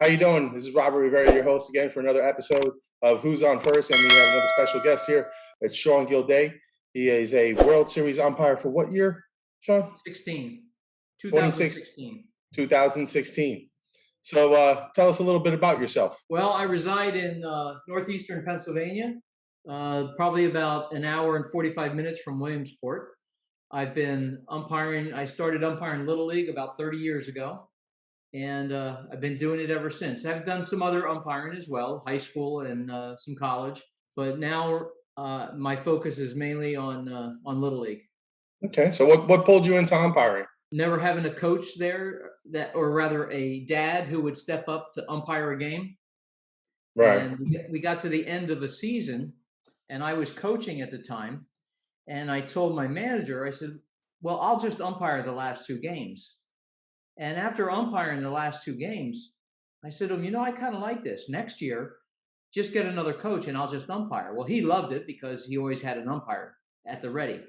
How you doing? This is Robert Rivera, your host again for another episode of Who's On First, and we have another special guest here. It's Sean Guilday. He is a World Series umpire for what year, Sean? 16, 26, 2016. 2016. So tell us a little bit about yourself. Well, I reside in northeastern Pennsylvania, probably about an hour and 45 minutes from Williamsport. I've been umpiring. I started umpiring Little League about 30 years ago, and I've been doing it ever since. I've done some other umpiring as well, high school and some college, but now my focus is mainly on Little League. Okay, so what pulled you into umpiring? Never having a coach there or rather a dad who would step up to umpire a game. Right. And we got to the end of a season, and I was coaching at the time. And I told my manager, I said, well, I'll just umpire the last two games. And after umpiring the last two games, I said to him, I kind of like this. Next year, just get another coach and I'll just umpire. Well, he loved it because he always had an umpire at the ready.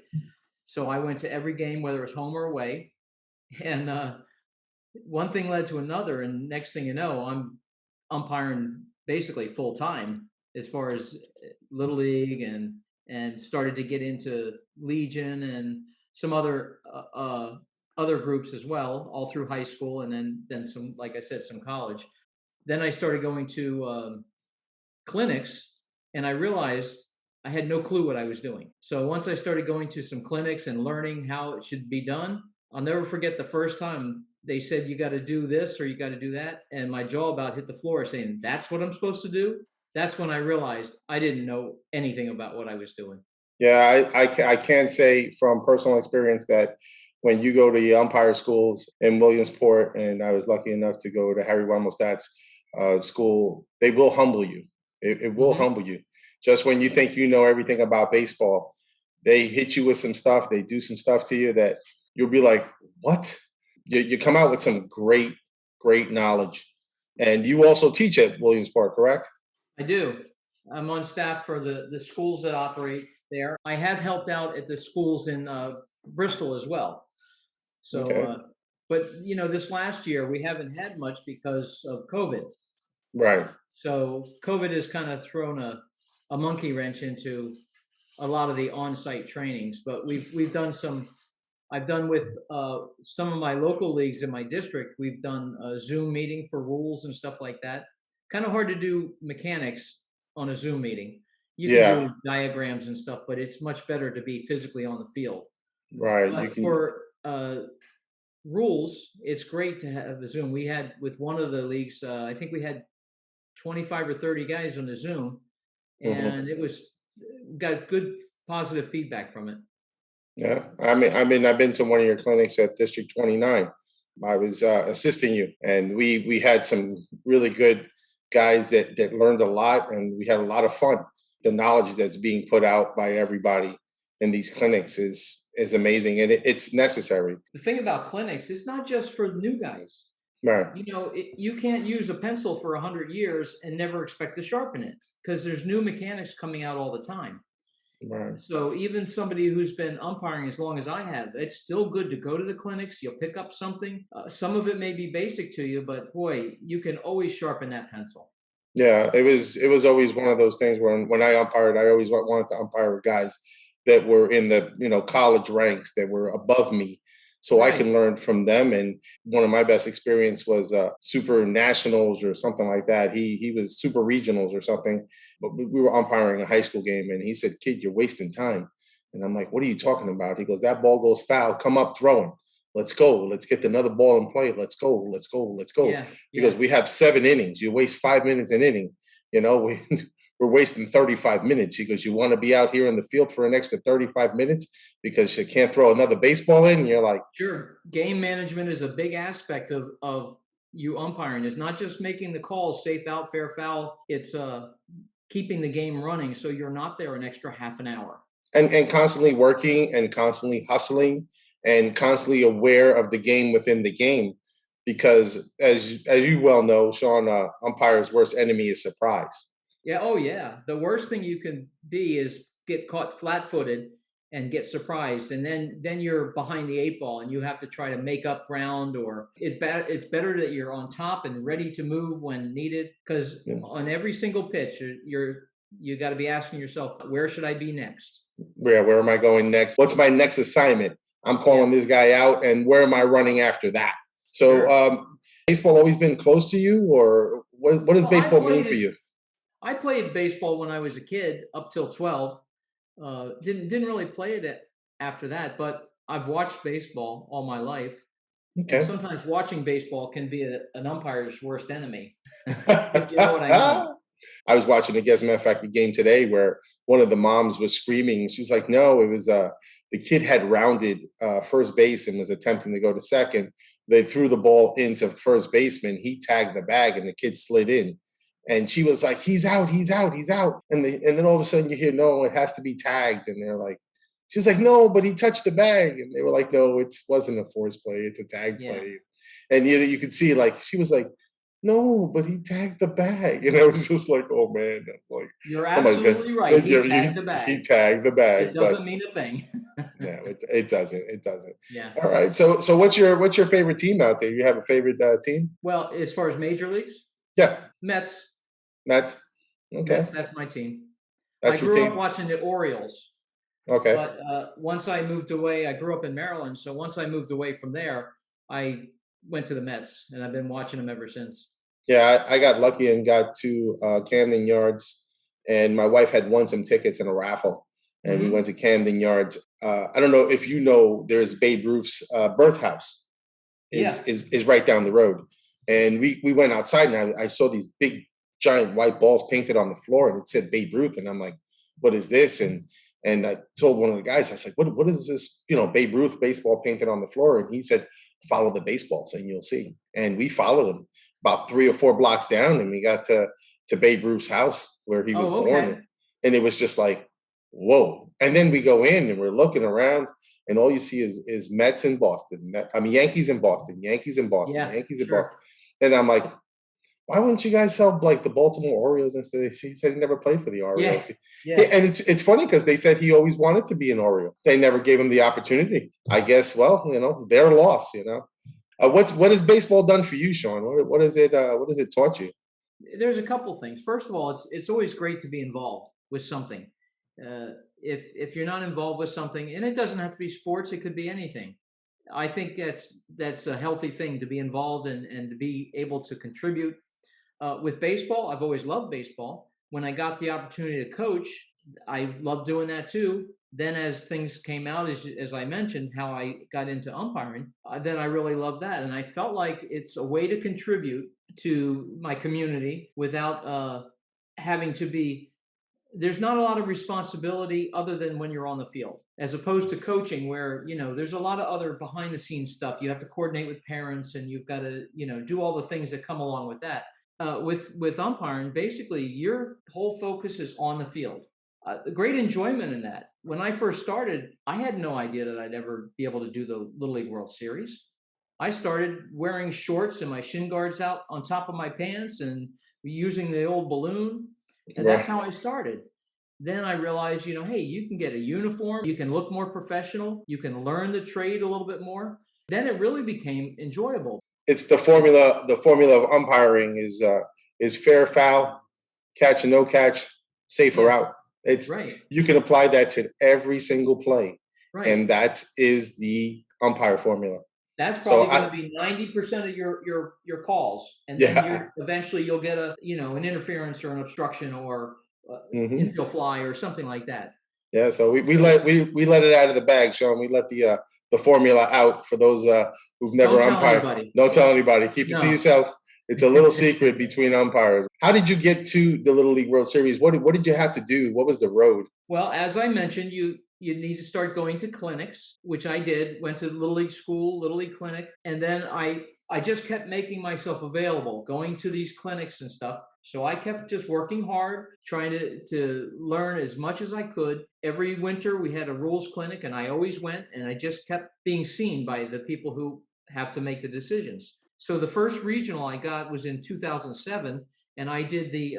So I went to every game, whether it was home or away. And one thing led to another. And next thing you know, I'm umpiring basically full time as far as Little League and started to get into Legion and some other groups as well, all through high school, and then some, like I said, some college. Then I started going to clinics, and I realized I had no clue what I was doing. So once I started going to some clinics and learning how it should be done, I'll never forget the first time they said, you got to do this or you got to do that. And my jaw about hit the floor saying, that's what I'm supposed to do. That's when I realized I didn't know anything about what I was doing. Yeah, I can say from personal experience that when you go to the umpire schools in Williamsport, and I was lucky enough to go to Harry Wemmelstadt's school, they will humble you. It will humble you. Just when you think you know everything about baseball, they hit you with some stuff. They do some stuff to you that you'll be like, what? You come out with some great knowledge. And you also teach at Williamsport, correct? I do. I'm on staff for the schools that operate there. I have helped out at the schools in Bristol as well. So, Okay. But this last year we haven't had much because of COVID. Right. So COVID has kind of thrown a monkey wrench into a lot of the on-site trainings. But we've done some. I've done with some of my local leagues in my district. We've done a Zoom meeting for rules and stuff like that. Kind of hard to do mechanics on a Zoom meeting. You can do diagrams and stuff, but it's much better to be physically on the field. Right. But for rules, it's great to have a Zoom. We had with one of the leagues, I think we had 25 or 30 guys on the Zoom, and it was got good positive feedback from it. Yeah, I've been to one of your clinics at District 29. I was assisting you, and we had some really good guys that learned a lot, and we had a lot of fun. The knowledge that's being put out by everybody in these clinics is amazing, and it's necessary. The thing about clinics is not just for new guys. Right. You can't use a pencil for 100 years and never expect to sharpen it because there's new mechanics coming out all the time. Right. So even somebody who's been umpiring as long as I have, it's still good to go to the clinics. You'll pick up something. Some of it may be basic to you, but boy, you can always sharpen that pencil. Yeah, it was always one of those things where when I umpired, I always wanted to umpire with guys that were in the college ranks that were above me, so I can learn from them. And one of my best experience was Super Nationals or something like that. He was Super Regionals or something, but we were umpiring a high school game, and he said, "Kid, you're wasting time." And I'm like, "What are you talking about?" He goes, "That ball goes foul. Come up throwing. Let's go. Let's get another ball in play. Let's go. Let's go. Let's go." Yeah, Because we have 7 innings. You waste 5 minutes an inning. We're wasting 35 minutes. He goes, "You want to be out here in the field for an extra 35 minutes because you can't throw another baseball in?" And you're like, sure. Game management is a big aspect of you umpiring. It's not just making the calls, safe out, fair foul. It's keeping the game running so you're not there an extra half an hour. And constantly working and constantly hustling and constantly aware of the game within the game. Because as you well know, Sean, umpire's worst enemy is surprise. Yeah. Oh, yeah. The worst thing you can be is get caught flat-footed and get surprised, and then you're behind the eight ball and you have to try to make up ground, or it's better that you're on top and ready to move when needed, because Yeah. on every single pitch you got to be asking yourself, where should I be next? Where am I going next? What's my next assignment? I'm Yeah, calling this guy out, and where am I running after that? So, sure. baseball always been close to you, or what does Well, baseball mean for you? I played baseball when I was a kid up till 12. Didn't really play it after that, but I've watched baseball all my life, and Okay. sometimes watching baseball can be an umpire's worst enemy, if you know what I mean. I was watching, I guess, matter of fact, a game today where one of the moms was screaming. She's like, "No, it was the kid had rounded first base and was attempting to go to second. They threw the ball into first baseman. He tagged the bag, and the kid slid in." And she was like, "He's out, he's out, he's out." And then all of a sudden you hear, "No, it has to be tagged." And they're like, she's like, "No, but he touched the bag." And they were like, "No, it wasn't a force play. It's a tag Yeah, play." And you could see, like, she was like, "No, but he tagged the bag." And I was just like, "Oh man," I'm like, you're somebody's gonna, absolutely right. He tagged the he bag. tagged the bag, It but doesn't mean a thing. no, it doesn't, it doesn't. Yeah. All right, so what's your favorite team out there? You have a favorite team? Well, as far as major leagues, Yeah, Mets. Mets. Okay, That's my team. I that's your grew up team. watching the Orioles, Okay, but once I moved away, I grew up in Maryland. So once I moved away from there, I went to the Mets, and I've been watching them ever since. yeah, I got lucky and got to Camden Yards, and my wife had won some tickets in a raffle, and we went Hmm. to Camden Yards. I don't know if you know, there's Babe Ruth's birth house is Yeah. is right down the road, and we went outside, and I saw these big giant white balls painted on the floor, and it said Babe Ruth, and I'm like, "What is this?" And I told one of the guys, I was like, "What is this? Babe Ruth baseball painted on the floor?" And he said, "Follow the baseballs, and you'll see." And we followed him about 3 or 4 blocks down, and we got to Babe Ruth's house where he was Oh, born, okay. and it was just like, whoa. And then we go in and we're looking around, and all you see is Mets in Boston. I mean, Yankees in Boston, Yankees in Boston, Yeah, Yankees in Boston. sure. And I'm like, why wouldn't you guys sell like the Baltimore Orioles instead? He said he never played for the Yeah, Orioles. yeah. And it's funny because they said he always wanted to be an Oriole. They never gave him the opportunity. I guess, well, their loss. What has baseball done for you, Sean? What has it taught you? There's a couple things. First of all, it's always great to be involved with something. If you're not involved with something, and it doesn't have to be sports, it could be anything. I think that's a healthy thing to be involved and to be able to contribute. With baseball, I've always loved baseball. When I got the opportunity to coach, I loved doing that too. Then, as things came out, as I mentioned, how I got into umpiring, then I really loved that, and I felt like it's a way to contribute to my community without having to be. There's not a lot of responsibility other than when you're on the field, as opposed to coaching, where there's a lot of other behind the scenes stuff. You have to coordinate with parents, and you've got to do all the things that come along with that. With umpiring, basically your whole focus is on the field. Great enjoyment in that. When I first started, I had no idea that I'd ever be able to do the Little League World Series. I started wearing shorts and my shin guards out on top of my pants and using the old balloon, and that's Right. how I started. Then I realized, hey, you can get a uniform, you can look more professional, you can learn the trade a little bit more. Then it really became enjoyable. It's the formula. The formula of umpiring is fair foul, catch and no catch, safe or Yeah, out. It's right, You can apply that to every single play, right. and that is the umpire formula. That's So probably going to I be 90% of your calls, and then yeah. you're eventually you'll get an interference or an obstruction or Hmm. infield fly or something like that. Yeah, so we So let it out of the bag, Sean. We let the formula out for those who've never don't tell umpired. anybody. Don't tell anybody. Keep it to No. yourself. It's a little secret between umpires. How did you get to the Little League World Series? What did you have to do? What was the road? Well, as I mentioned, you need to start going to clinics, which I did. Went to Little League school, Little League clinic, and then I just kept making myself available, going to these clinics and stuff. So I kept just working hard, trying to learn as much as I could. Every winter we had a rules clinic, and I always went, and I just kept being seen by the people who have to make the decisions. So the first regional I got was in 2007, and I did the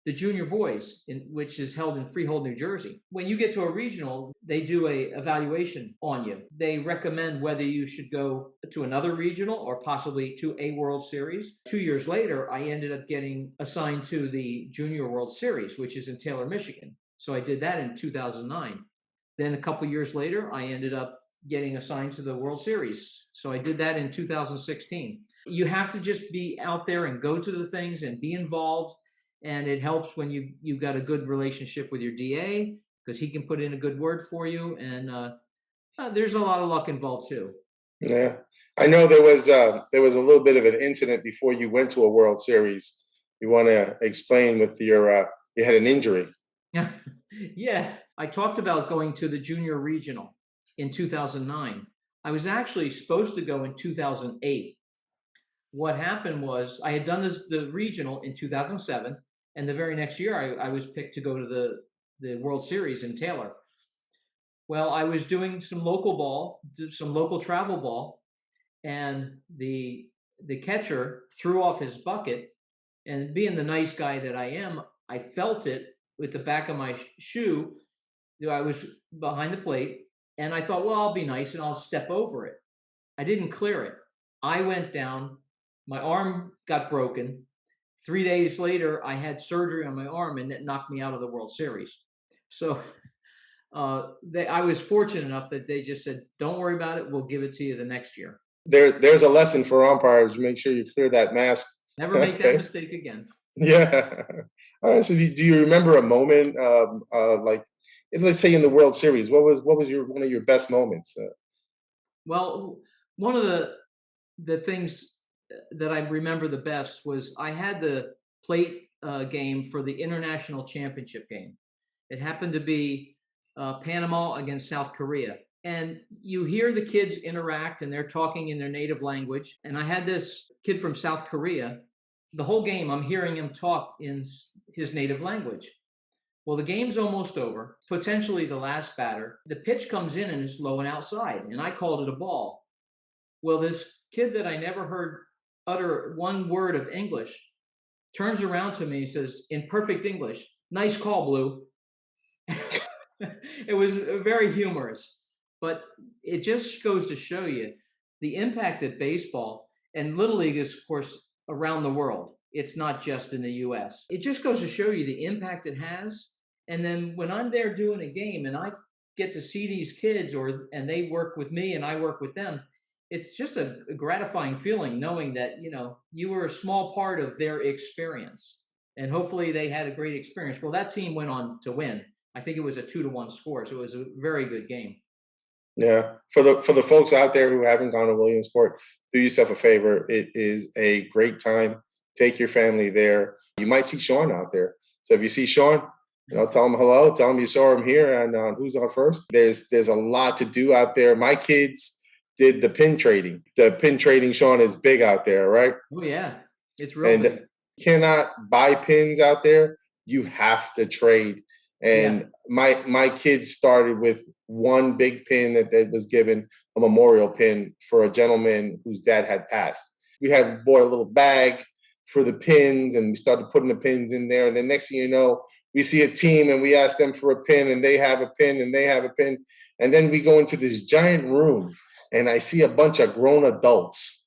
the junior boys, which is held in Freehold, New Jersey. When you get to a regional, they do a evaluation on you. They recommend whether you should go to another regional or possibly to a World Series. 2 years later, I ended up getting assigned to the Junior World Series, which is in Taylor, Michigan. So I did that in 2009. Then a couple years later, I ended up getting assigned to the World Series. So I did that in 2016. You have to just be out there and go to the things and be involved. And it helps when you've got a good relationship with your DA, because he can put in a good word for you. And there's a lot of luck involved too. Yeah, I know there was a little bit of an incident before you went to a World Series. You want to explain with your you had an injury. Yeah, I talked about going to the junior regional in 2009. I was actually supposed to go in 2008. What happened was I had done the regional in 2007, and the very next year I was picked to go to the World Series in Taylor. Well, I was doing some local ball, some local travel ball, and the catcher threw off his bucket, and being the nice guy that I am, I felt it with the back of my shoe. I was behind the plate, and I thought, well, I'll be nice and I'll step over it. I didn't clear it. I went down. My arm got broken. 3 days later, I had surgery on my arm, and it knocked me out of the World Series. So I was fortunate enough that they just said, "Don't worry about it. We'll give it to you the next year." There's a lesson for umpires. Make sure you clear that mask. Never make that mistake again. Yeah. All right. So do you remember a moment, like, let's say in the World Series? What was your one of your best moments? Well, one of the things that I remember the best was I had the plate game for the international championship game. It happened to be Panama against South Korea. And you hear the kids interact and they're talking in their native language. And I had this kid from South Korea. The whole game, I'm hearing him talk in his native language. Well, the game's almost over, potentially the last batter. The pitch comes in and it's low and outside, and I called it a ball. Well, this kid that I never heard utter one word of English turns around to me and says, in perfect English, "Nice call, Blue." It was very humorous, but it just goes to show you the impact that baseball and Little League is, of course, around the world. It's not just in the US. It just goes to show you the impact it has. And then when I'm there doing a game and I get to see these kids and they work with me and I work with them, it's just a gratifying feeling knowing that, you were a small part of their experience. And hopefully they had a great experience. Well, that team went on to win. I think it was a 2-1 score. So it was a very good game. Yeah. For the folks out there who haven't gone to Williamsport, do yourself a favor. It is a great time. Take your family there. You might see Sean out there. So if you see Sean, tell him hello. Tell him you saw him here and who's on first. There's a lot to do out there. My kids did the pin trading. The pin trading, Sean, is big out there, right? Oh yeah, it's real big. You cannot buy pins out there. You have to trade. And my kids started with one big pin that was given, a memorial pin for a gentleman whose dad had passed. We had bought a little bag for the pins and we started putting the pins in there. And the next thing you know, we see a team and we ask them for a pin and they have a pin and they have a pin. And then we go into this giant room and I see a bunch of grown adults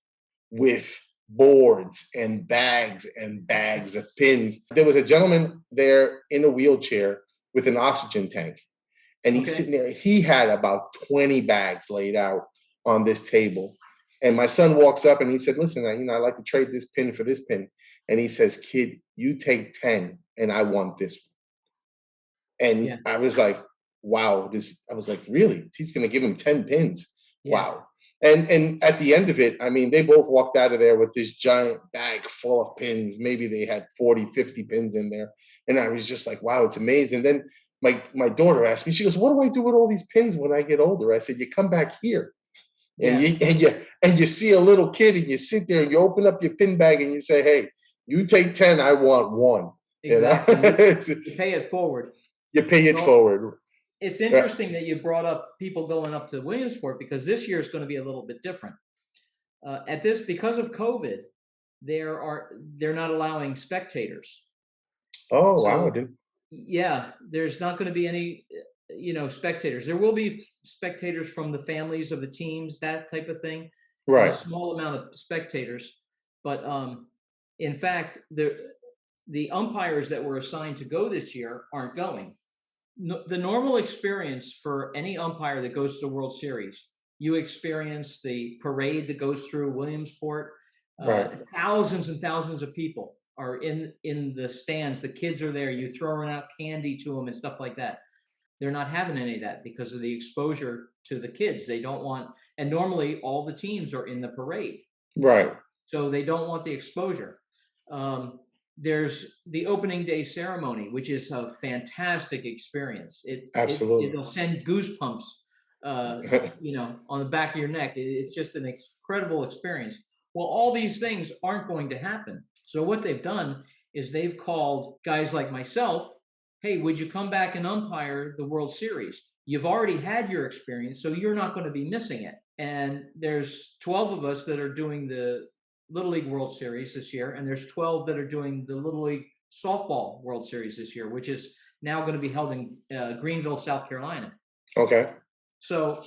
with boards and bags of pins. There was a gentleman there in a wheelchair with an oxygen tank. And he's sitting there. He had about 20 bags laid out on this table. And my son walks up and he said, "Listen, I'd like to trade this pin for this pin." And he says, "Kid, you take 10 and I want this one." And I was like, wow, I was like, really? He's going to give him 10 pins. Yeah. Wow. And at the end of it, they both walked out of there with this giant bag full of pins. Maybe they had 40, 50 pins in there. And I was just like, wow, it's amazing. Then my daughter asked me, she goes, "What do I do with all these pins when I get older?" I said, "You come back here." And you see a little kid and you sit there and you open up your pin bag and you say, "Hey, you take 10, I want one." Exactly. You pay it forward. You pay it forward. It's interesting that you brought up people going up to Williamsport because this year is going to be a little bit different. Because of COVID, they're not allowing spectators. Oh, wow, So dude. yeah, there's not going to be any, spectators. There will be spectators from the families of the teams, that type of thing, and a Right, small amount of spectators. But in fact, the umpires that were assigned to go this year aren't going. No, the normal experience for any umpire that goes to the World Series, you experience the parade that goes through Williamsport. right, Thousands and thousands of people are in the stands. The kids are there. You throwing out candy to them and stuff like that. They're not having any of that because of the exposure to the kids. They don't want, and normally all the teams are in the parade, right. so they don't want the exposure. Um, there's the opening day ceremony, which is a fantastic experience. Absolutely. It'll send goosebumps, on the back of your neck. It's just an incredible experience. Well, all these things aren't going to happen. So what they've done is they've called guys like myself. Hey, would you come back and umpire the World Series? You've already had your experience, so you're not going to be missing it. And there's 12 of us that are doing the Little League World Series this year, and there's 12 that are doing the Little League Softball World Series this year, which is now going to be held in Greenville, South Carolina. Okay. So,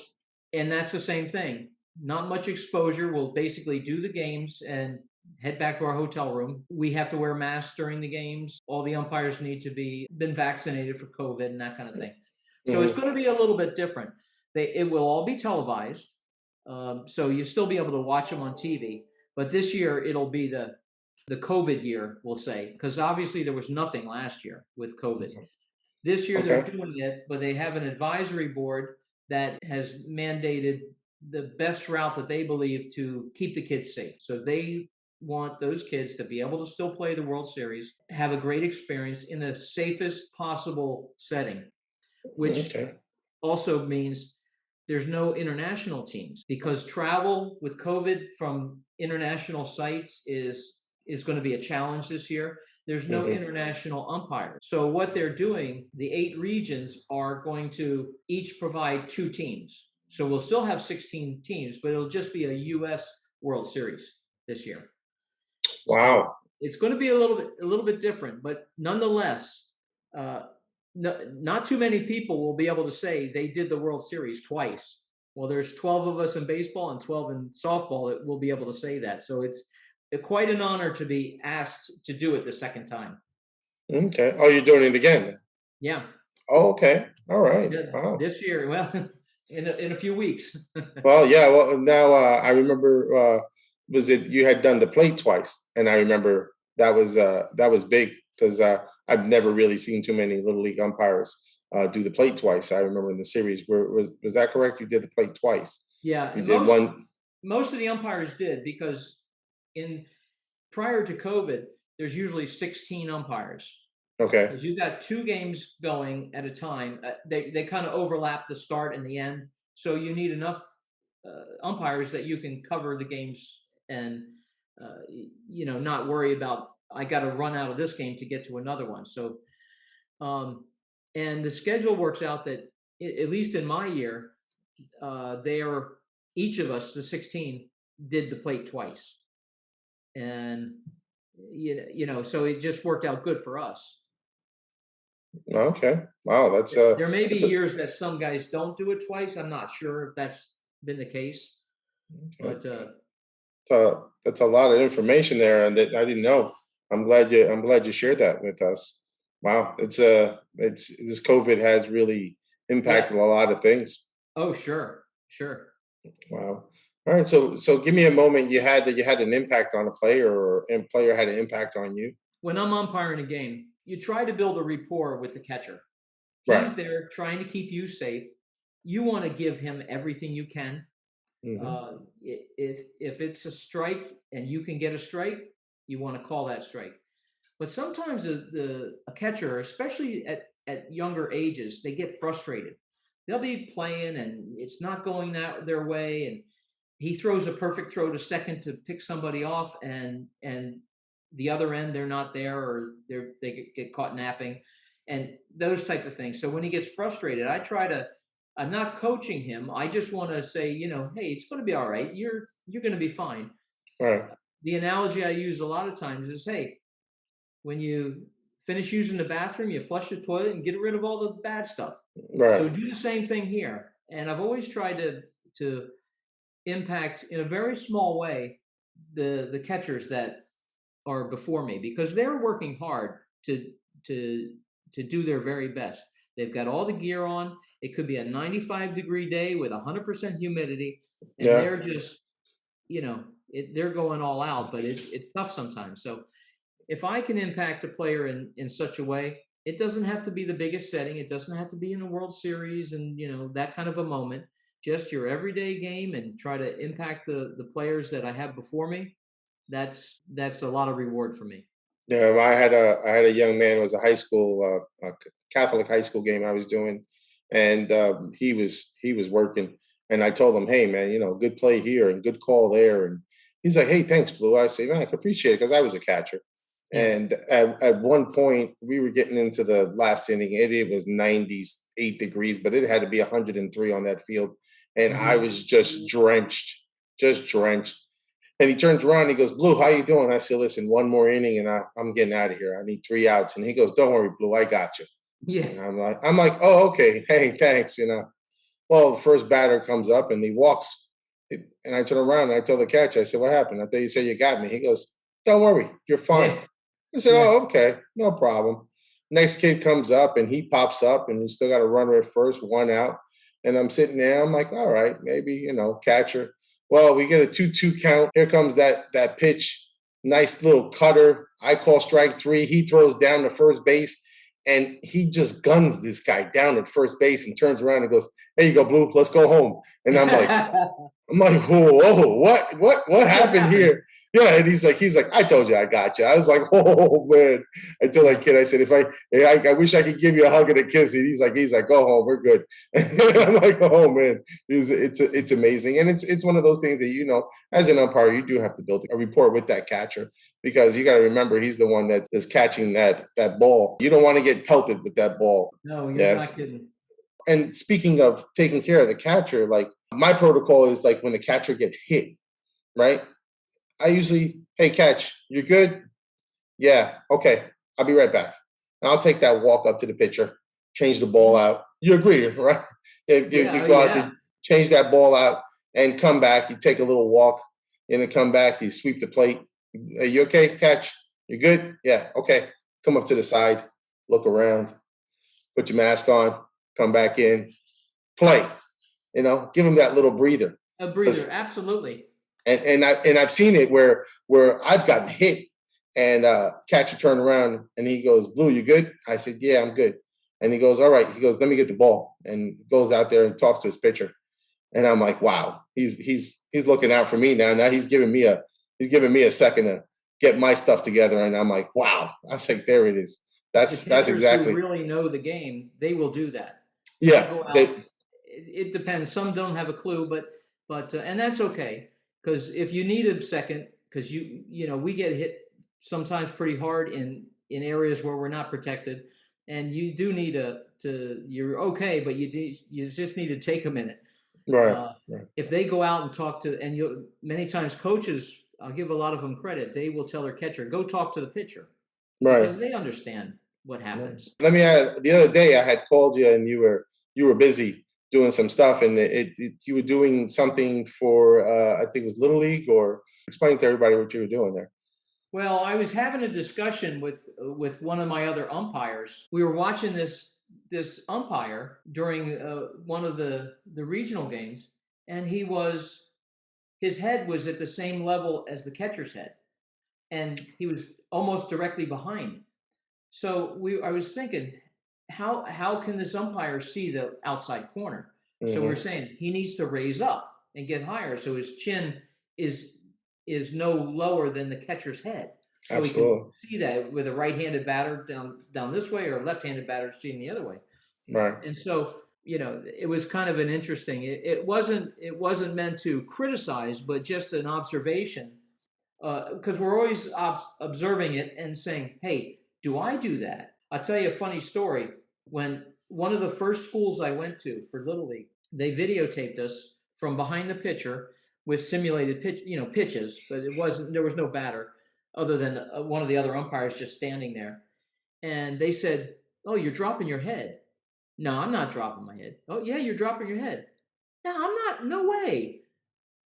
and that's the same thing. Not much exposure. We'll basically do the games and head back to our hotel room. We have to wear masks during the games. All the umpires need to be been vaccinated for COVID and that kind of thing. So it's Hmm. going to be a little bit different. It will all be televised, so you'll still be able to watch them on TV. But this year it'll be the COVID year, we'll say, because obviously there was nothing last year with COVID. This year they're Okay. doing it, but they have an advisory board that has mandated the best route that they believe to keep the kids safe. So they want those kids to be able to still play the World Series, have a great experience in the safest possible setting, which Okay. also means there's no international teams because travel with COVID from international sites is going to be a challenge this year. There's no Hmm. international umpires. So what they're doing, the 8 regions are going to each provide 2 teams. So we'll still have 16 teams, but it'll just be a US World Series this year. So Wow. it's going to be a little bit different, but nonetheless, uh, no, not too many people will be able to say they did the World Series twice. Well, there's 12 of us in baseball and 12 in softball that will be able to say that. So it's quite an honor to be asked to do it the second time. Okay. Oh, you're doing it again. Yeah, Oh, okay. All right. yeah, Wow. this year. Well, in a few weeks. Well, yeah. Well, now I remember. Was it you had done the plate twice? And I remember that was big because I've never really seen too many little league umpires do the plate twice. I remember in the series. Was that correct? You did the plate twice. Yeah, You and did most one. most of the umpires did because in prior to COVID, there's usually 16 umpires Okay. because you've got 2 games going at a time. They kind of overlap the start and the end, so you need enough umpires that you can cover the games and not worry about I got to run out of this game to get to another one. So um, and the schedule works out that at least in my year, they are each of us, the 16, did the plate twice, and so it just worked out good for us. Okay. Wow. There may be That's a years that some guys don't do it twice. I'm not sure if that's been the case, okay. but That's a lot of information there, and that I didn't know. I'm glad you shared that with us. Wow, it's this COVID has really yeah. impacted a lot of things. Oh, sure, sure. Wow. All right, so give me a moment you had an impact on a player or a player had an impact on you. When I'm umpiring a game, you try to build a rapport with the catcher. Right. He's there trying to keep you safe. You want to give him everything you can. Hmm. If it's a strike and you can get a strike, you want to call that strike. But sometimes a catcher, especially at younger ages, they get frustrated. They'll be playing and it's not going their way, and he throws a perfect throw to second to pick somebody off, and the other end they're not there, or they get caught napping, and those type of things. So when he gets frustrated, I'm not coaching him. I just want to say, hey, it's going to be all right. You're going to be fine. Right. The analogy I use a lot of times is, hey, when you finish using the bathroom, you flush the toilet and get rid of all the bad stuff. So Right. do the same thing here. And I've always tried to impact in a very small way the catchers that are before me, because they're working hard to to do their very best. They've got all the gear on. It could be a 95-degree day with 100% humidity, and Yeah. they're just, they're going all out. But it's tough sometimes. So if I can impact a player in such a way, it doesn't have to be the biggest setting. It doesn't have to be in a World Series and that kind of a moment. Just your everyday game, and try to impact the players that I have before me. That's a lot of reward for me. Yeah, well, I had a young man. It was a high school, Catholic high school game I was doing, and he was working. And I told him, "Hey, man, good play here and good call there." And he's like, "Hey, thanks, Blue." I say, "Man, I can appreciate it because I was a catcher." Yeah. And at one point, we were getting into the last inning. It was 98 degrees, but it had to be 103 on that field, and I Hmm. was just drenched. And he turns around and he goes, "Blue, how you doing?" I said, "Listen, one more inning and I'm getting out of here. I need 3 outs." And he goes, "Don't worry, Blue, I got you." Yeah. And I'm like, "Oh, okay. Hey, thanks." Well, the first batter comes up and he walks. And I turn around and I tell the catcher, I said, "What happened?" I thought you said you got me. He goes, "Don't worry, you're fine." Yeah. I said, Yeah. "Oh, okay, no problem." Next kid comes up and he pops up and we still got a runner at first, 1 out. And I'm sitting there, I'm like, all right, maybe, catcher. Well, we get a 2-2 count. Here comes that pitch. Nice little cutter. I call strike three. He throws down to first base and he just guns this guy down at first base and turns around and goes, "There you go, Blue. Let's go home." And I'm like, whoa, what What happened happened? here? Yeah, and he's like, "I told you I got you." I was like, "Oh man!" I told that Yeah. kid, I said, I wish I could give you a hug and a kiss." And he's like, "Go home, we're good." And I'm like, "Oh man, it's amazing." And it's one of those things that as an umpire, you do have to build a rapport with that catcher because you got to remember he's the one that is catching that ball. You don't want to get pelted with that ball. No, you're Yes, not kidding. and speaking of taking care of the catcher, like my protocol is like when the catcher gets hit, right? I usually, "Hey, catch, you good? Yeah, okay, I'll be right back." And I'll take that walk up to the pitcher, change the ball Mhm. out. You agree, right? You Yeah. Oh, go out yeah. there, change that ball out, and come back. You take a little walk, and then come back. You sweep the plate. "Are you okay, catch? You good? Yeah, okay." Come up to the side, look around, put your mask on, come back in, play. Give him that little breather. A 'Cause- breather. Absolutely. I've seen it where I've gotten hit and catcher turned around and he goes, "Blue, you good?" I said, "Yeah, I'm good." And he goes, "All right." He goes, "Let me get the ball," and goes out there and talks to his pitcher. And I'm like, wow, he's looking out for me now. Now he's giving me a second to get my stuff together. And I'm like, wow. I was like, there it is. The That's catchers who exactly, really know the game, they will do that. They'll yeah. go They out. It depends. Some don't have a clue, but and that's okay, because if you need a second, because we get hit sometimes pretty hard in areas where we're not protected, and you do need you're okay, but you just need to take a minute. right, Uh, right, if they go out and talk to, and you many times coaches, I'll give a lot of them credit. They will tell their catcher, "Go talk to the pitcher," right. because they understand what Right. happens. Let me add. The other day, I had called you, and you were busy doing some stuff, and you were doing something for I think it was Little League, or explain to everybody what you were doing there. Well, I was having a discussion with one of my other umpires. We were watching this umpire during one of the regional games, and his head was at the same level as the catcher's head, and he was almost directly behind. So I was thinking, how can this umpire see the outside corner? So we're Hmm. saying he needs to raise up and get higher, so his chin is is no lower than the catcher's head, so he can Absolutely. see that with a right-handed batter down this way, or a left-handed batter seeing the other way. Right. And so it was kind of an interesting. It wasn't meant to criticize, but just an observation, because we're always observing it and saying, "Hey, do I do that?" I'll tell you a funny story. When one of the first schools I went to for Little League, they videotaped us from behind the pitcher with simulated pitches, but there was no batter other than one of the other umpires just standing there. and they said, "Oh, you're dropping your head." No, I'm not dropping my head. Oh, yeah, you're dropping your head. No, I'm not. No way.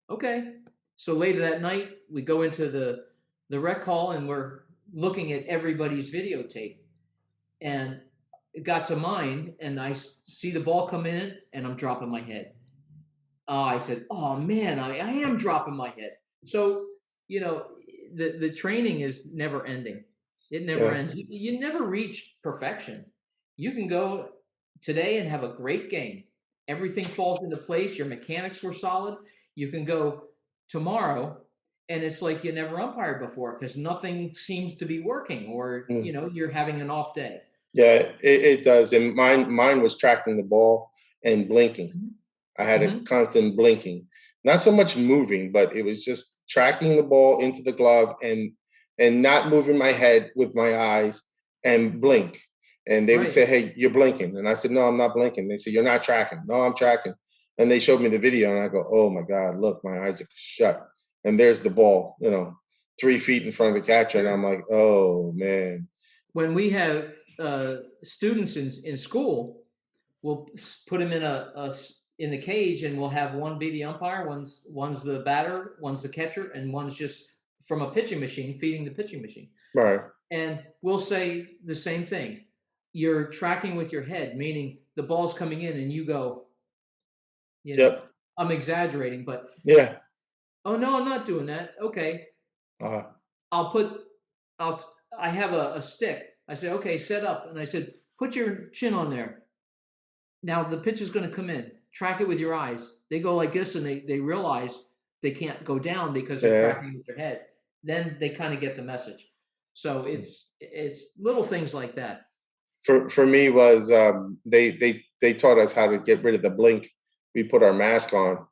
Okay. So later that night, we go into the rec hall and we're looking at everybody's videotape. And it got to mine, and I see the ball come in, and I'm dropping my head. I said, "Oh man, I am dropping my head." So you know, the training is never ending. It never Yeah. ends. You never reach perfection. You can go today and have a great game. Everything falls into place. Your mechanics were solid. You can go tomorrow, and it's like you never umpired before because nothing seems to be working, or Mm. you're having an off day. Yeah, it does. And mine was tracking the ball and blinking. Mhm. I had a Mhm. constant blinking, not so much moving, but it was just tracking the ball into the glove and not moving my head with my eyes and blink. And they would Right. say, "Hey, you're blinking," and I said, "No, I'm not blinking." They said, "You're not tracking." "No, I'm tracking." And they showed me the video, and I go, "Oh my God, look, my eyes are shut." And there's the ball, 3 feet in front of the catcher, and I'm Sure. like, "Oh man." When we have students in school, we'll put them in the cage, and we'll have one be the umpire, one's the batter, one's the catcher, and one's just from a pitching machine feeding the pitching machine. Right. And we'll say the same thing. You're tracking with your head, meaning the ball's coming in, and you go, you know, Yep. I'm exaggerating, but Yeah. oh no, I'm not doing that. Okay, Uh, I'll put, I'll, I have a stick. I said, okay, set up, and I said, put your chin on there. Now the pitch is going to come in. Track it with your eyes. They go like this, and they realize they can't go down because they're yeah. tracking with their head. Then they kind of get the message. So it's little things like that. For me was they taught us how to get rid of the blink. We put our mask on,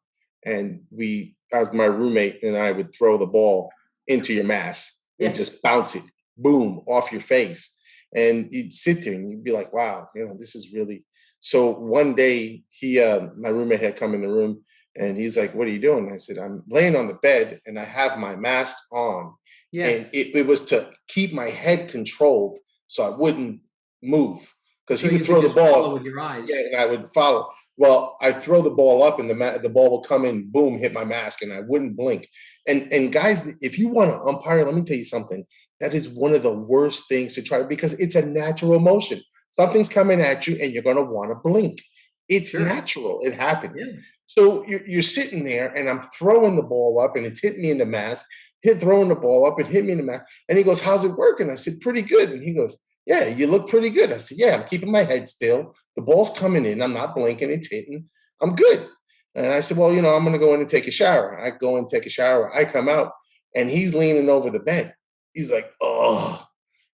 and my roommate and I would throw the ball into your mask and Yeah, just bounce it, boom, off your face, and you'd sit there and you'd be like, wow, this is really. So one day my roommate had come in the room, and he's like, "What are you doing?" I said, "I'm laying on the bed and I have my mask on," yeah. and it was to keep my head controlled so I wouldn't move because So he would you could throw the just follow ball. with your Yeah, eyes. and I would follow. Well, I throw the ball up, and the ball will come in, boom, hit my mask, and I wouldn't blink. And guys, if you want to umpire, let me tell you something. That is one of the worst things to try because it's a natural emotion. Something's coming at you, and you're going to want to blink. It's Sure. natural. It happens. Yeah. So you're sitting there, and I'm throwing the ball up, and it's hitting me in the mask. Throwing the ball up, it hit me in the mask. And he goes, "How's it working?" I said, "Pretty good." And he goes, "Yeah, you look pretty good." I said, "Yeah, I'm keeping my head still. The ball's coming in. I'm not blinking. It's hitting. I'm good." And I said, "Well, I'm going to go in and take a shower." I go and take a shower. I come out, and he's leaning over the bed. He's like, "Oh."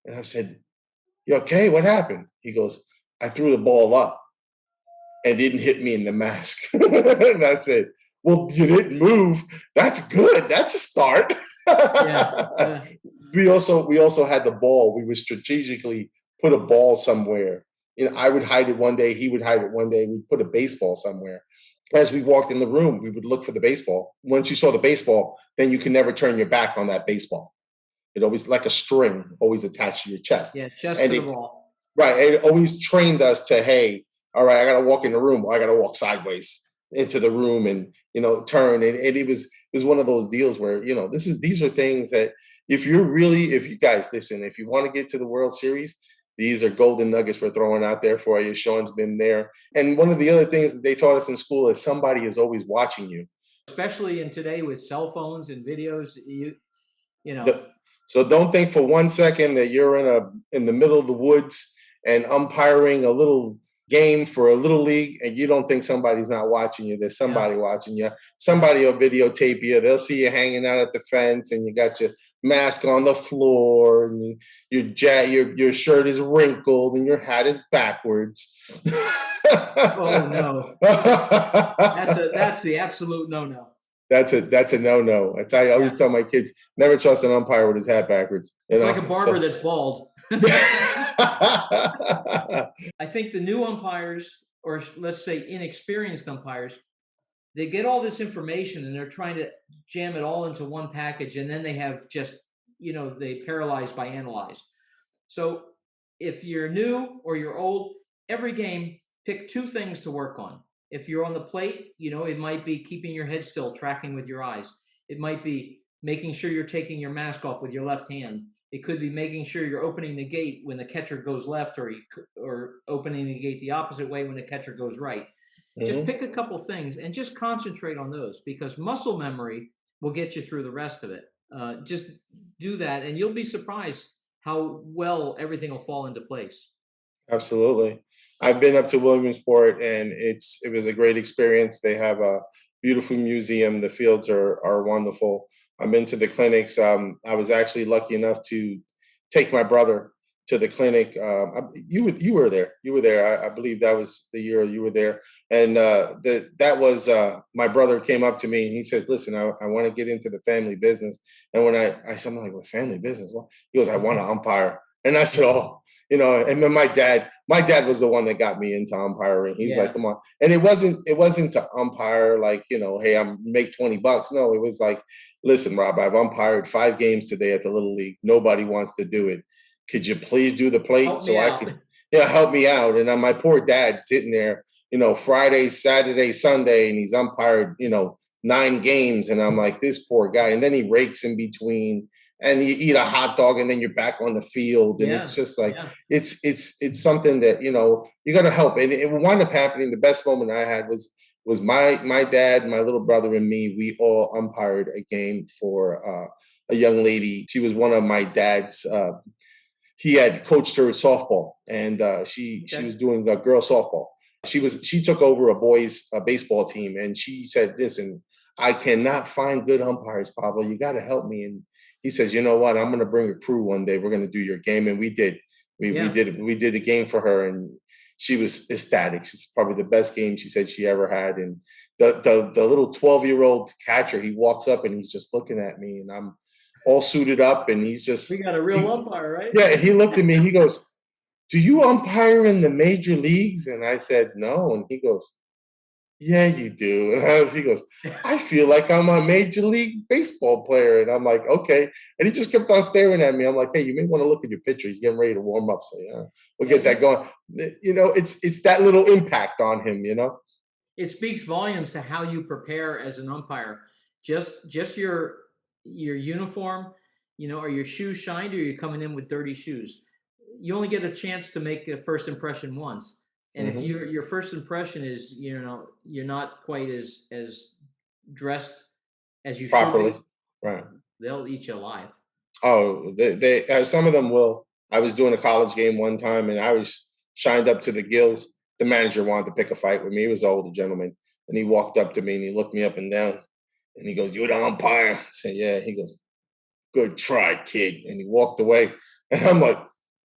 And I said, "You okay? What happened?" He goes, "I threw the ball up and didn't hit me in the mask." And I said, "Well, you didn't move. That's good. That's a start." Yeah. Yeah. We also had the ball. We would strategically put a ball somewhere. I would hide it one day. He would hide it one day. We'd put a baseball somewhere. As we walked in the room, we would look for the baseball. Once you saw the baseball, then you can never turn your back on that baseball. It always like a string, always attached to your chest. Yeah. Chest And to the it ball. Right. It always trained us to, hey, all right, I got to walk in the room, or I got to walk sideways into the room and, turn. And it was one of those deals where, these are things that if you guys listen, if you want to get to the World Series, these are golden nuggets we're throwing out there for you. Sean's been there. And one of the other things that they taught us in school is somebody is always watching you. Especially in today with cell phones and videos, you know, The, so don't think for 1 second that you're in the middle of the woods and umpiring a little game for a little league, and you don't think somebody's not watching you. There's yeah, somebody watching you. yeah. Somebody will videotape you. They'll see you hanging out at the fence, and you got your mask on the floor, and your shirt is wrinkled, and your hat is backwards. Oh no, that's the absolute no no. That's a no-no. I always Yeah, tell my kids, never trust an umpire with his hat backwards. it's like a barber So that's bald. I think the new umpires, or let's say inexperienced umpires, they get all this information and they're trying to jam it all into one package, and then they have just they paralyzed by analyze. So if you're new or you're old, every game, pick two things to work on. If you're on the plate, it might be keeping your head still, tracking with your eyes. It might be making sure you're taking your mask off with your left hand. It could be making sure you're opening the gate when the catcher goes left, or opening the gate the opposite way when the catcher goes right. Just Hmm. pick a couple things and just concentrate on those, because muscle memory will get you through the rest of it. Just do that, and you'll be surprised how well everything will fall into place. Absolutely. I've been up to Williamsport, and it was a great experience. They have a beautiful museum. The fields are wonderful. I've been to the clinics. I was actually lucky enough to take my brother to the clinic. You were there. You were there. I believe that was the year you were there. And that was my brother came up to me and he says, "Listen, I want to get into the family business." And when I said, "I'm like, what family business?" Well, he goes, "I want to umpire." And I said, "Oh." And then my dad was the one that got me into umpiring. He's like, Yeah, "Come on." And it wasn't to umpire like, hey, I'm make $20. No, it was like, "Listen, Rob, I've umpired 5 games today at the Little League. Nobody wants to do it. Could you please do the plate help me so I out. could, yeah, help me out?" And then my poor dad sitting there, Friday, Saturday, Sunday, and he's umpired, 9 games. And I'm like, this poor guy. And then he rakes in between, and you eat a hot dog, and then you're back on the field. And it's Yeah, just like, yeah. it's something that, you got to help. And it wound up happening. The best moment I had was my dad, my little brother, and me. We all umpired a game for a young lady. She was one of my dad's. He had coached her softball, and she Okay. was doing girl softball. She took over a boys baseball team, and she said, "Listen, I cannot find good umpires, Pablo. You got to help me." And he says, "You know what? I'm going to bring a crew one day. We're going to do your game." And we did. Yeah. We did the game for her, and she was ecstatic. She's probably the best game she said she ever had. And the little 12-year-old catcher, he walks up and he's just looking at me, and I'm all suited up, and he's We just got a real he, umpire, right? yeah, and he looked at me. He goes, "Do you umpire in the major leagues?" And I said, "No." And he goes, "Yeah, you do." He goes, "I feel like I'm a major league baseball player." And I'm like, "Okay." And he just kept on staring at me. I'm like, "Hey, you may want to look at your picture. He's getting ready to warm up." So yeah, we'll Yeah, get that going. It's that little impact on him. it speaks volumes to how you prepare as an umpire. Just your uniform, are your shoes shined, or you're coming in with dirty shoes? You only get a chance to make a first impression once. And if Hmm. your first impression is, you're not quite as dressed as you should Properly. be, Right. they'll eat you alive. Oh, they some of them will. I was doing a college game one time, and I was shined up to the gills. The manager wanted to pick a fight with me. He was an older gentleman, and he walked up to me and he looked me up and down, and he goes, "You're the umpire?" I said, "Yeah." He goes, "Good try, kid," and he walked away. And I'm like,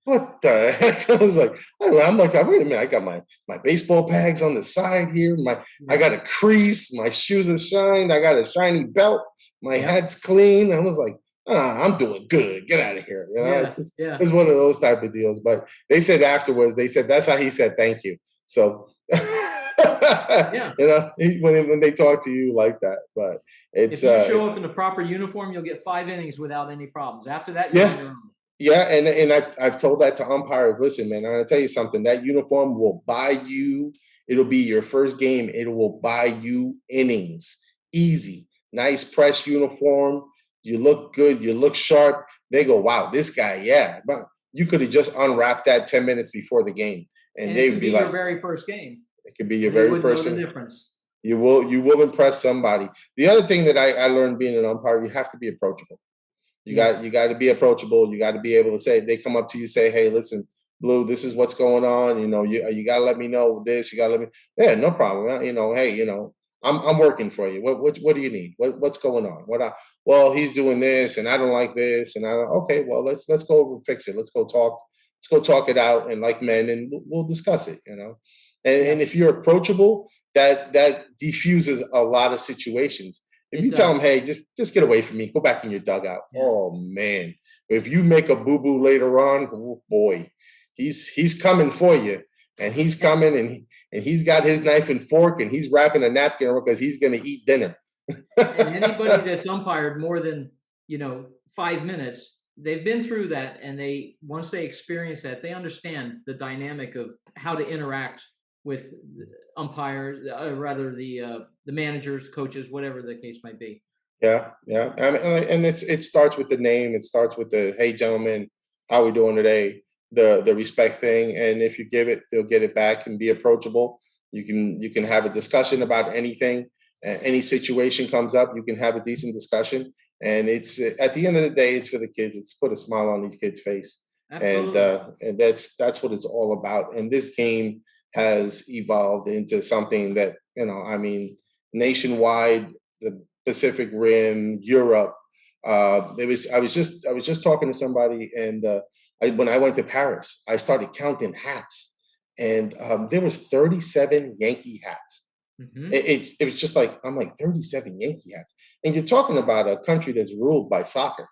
"What the heck?" I'm like, "Wait a minute! I got my baseball bags on the side here. I Yeah. got a crease. My shoes are shined. I got a shiny belt. My Yep. hat's clean." I was like, "I'm doing good. Get out of here." Yeah. It's just Yeah. it's one of those type of deals. But they said afterwards, they said that's how he said thank you. So. Yeah. When they talk to you like that, but it's If you show up in the proper uniform, you'll get 5 innings without any problems. After that, you're on yeah. your own. Yeah, and I've told that to umpires. Listen, man, I'm gonna tell you something. That uniform will buy you. It'll be your first game. It will buy you innings. Easy, nice press uniform. You look good. You look sharp. They go, "Wow, this guy, yeah." But you could have just unwrapped that 10 minutes before the game, and And it they could would be be your like, very first game, "It could be your and they very wouldn't know first the thing." difference. You will impress somebody. The other thing that I learned being an umpire, you have to be approachable. You Yes. got to be approachable. You got to be able to say, they come up to you, say, "Hey, listen, Blue, this is what's going on. You got to let me know this. You got to let me." Yeah, no problem. Hey, I'm working for you. What do you need? What's going on? Well, he's doing this, and I don't like this, and okay, well, let's go over and fix it. Let's go talk. Let's go talk it out, and like men, and we'll discuss it. And Yeah, if you're approachable, that diffuses a lot of situations. If it you tell them, does. "Hey, just get away from me, go back in your dugout," Yeah. oh man, if you make a boo boo later on, oh boy, he's coming for you, and he's And, coming, and he's got his knife and fork, and he's wrapping a napkin because he's going to eat dinner. and anybody that's umpired more than, 5 minutes, they've been through that, and once they experience that, they understand the dynamic of how to interact with umpires, rather the managers, coaches, whatever the case might be. Yeah, yeah. And it starts with the name. It starts with the hey, gentlemen, how we doing today? The respect thing, and if you give it, they'll get it back and be approachable. You can have a discussion about anything. Any situation comes up, you can have a decent discussion. And it's at the end of the day, it's for the kids. It's put a smile on these kids' face, Absolutely. and that's what it's all about. And this game has evolved into something that I mean, nationwide, the Pacific Rim, Europe. I was just talking to somebody, and when I went to Paris, I started counting hats, and there was 37 Yankee hats. Hmm. It was just like I'm like 37 Yankee hats, and you're talking about a country that's ruled by soccer,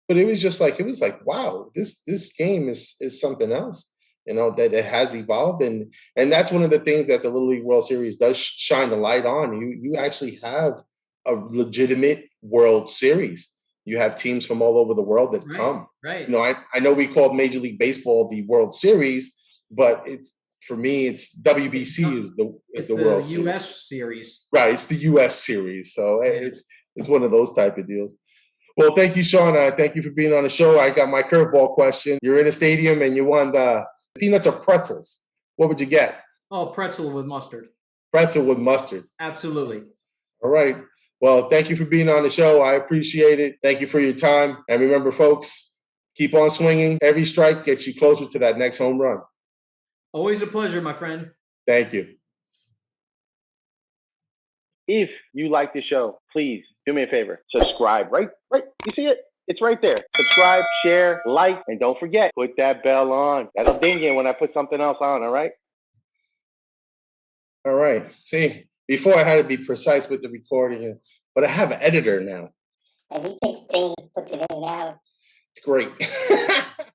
but it was like wow, this game is something else, that it has evolved, and that's one of the things that the Little League World Series does shine the light on. You actually have a legitimate World Series. You have teams from all over the world that Right, come. right. I know we called Major League Baseball the World Series, but it's for me, it's It's WBC not. is It's the the World Series. U.S. series. Right, it's the U.S. Series, so Yeah. it's one of those type of deals. Well, thank you, Sean. Thank you for being on the show. I got my curveball question. You're in a stadium and you want peanuts or pretzels. What would you get? Oh, pretzel with mustard. Pretzel with mustard. Absolutely. All right. Well, thank you for being on the show. I appreciate it. Thank you for your time. And remember, folks, keep on swinging. Every strike gets you closer to that next home run. Always a pleasure, my friend. Thank you. If you like the show, please do me a favor. Subscribe. Right. You see it? It's right there. Subscribe, share, like, and don't forget, put that bell on. That'll ding you when I put something else on, all right? All right. See, before I had to be precise with the recording, but I have an editor now. And he takes things, puts it in and out. It's great.